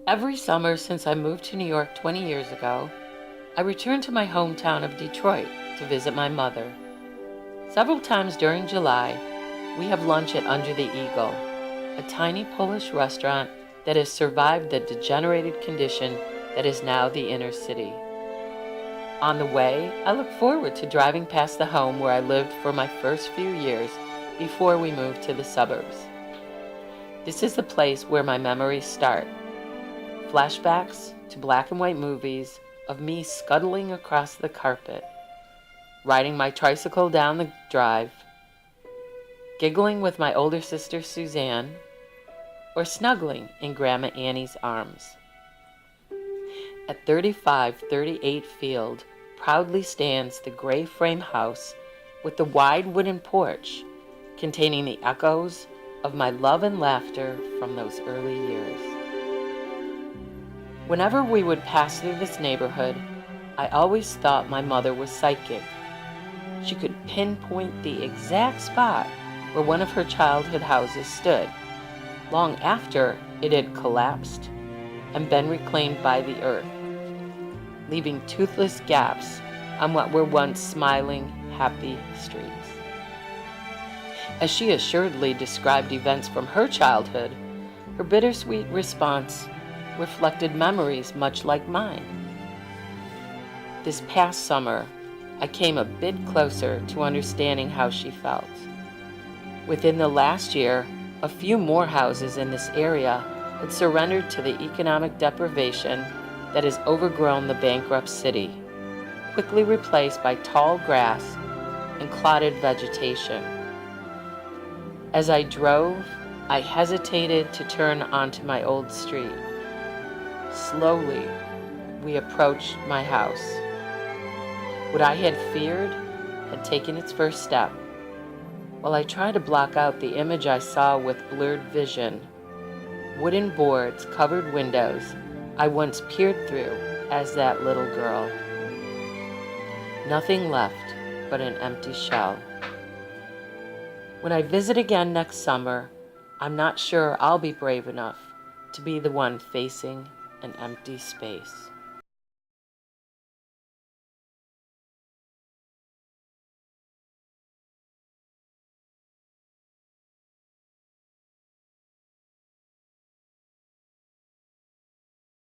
Every summer since I moved to New York 20 years ago, I return to my hometown of Detroit to visit my mother. Several times during July, we have lunch at Under the Eagle, a tiny Polish restaurant that has survived the degenerated condition that is now the inner city. On the way, I look forward to driving past the home where I lived for my first few years before we moved to the suburbs. This is the place where my memories start. Flashbacks to black and white movies of me scuttling across the carpet, riding my tricycle down the drive, giggling with my older sister Suzanne, or snuggling in Grandma Annie's arms. At 3538 Field proudly stands the gray frame house with the wide wooden porch containing the echoes of my love and laughter from those early years. Whenever we would pass through this neighborhood, I always thought my mother was psychic. She could pinpoint the exact spot where one of her childhood houses stood, long after it had collapsed and been reclaimed by the earth, leaving toothless gaps on what were once smiling, happy streets. As she assuredly described events from her childhood, her bittersweet response reflected memories much like mine. This past summer, I came a bit closer to understanding how she felt. Within the last year, a few more houses in this area had surrendered to the economic deprivation that has overgrown the bankrupt city, quickly replaced by tall grass and clotted vegetation. As I drove, I hesitated to turn onto my old street. Slowly, we approached my house. What I had feared had taken its first step. While I tried to block out the image I saw with blurred vision, wooden boards covered windows I once peered through as that little girl. Nothing left but an empty shell. When I visit again next summer, I'm not sure I'll be brave enough to be the one facing an empty space.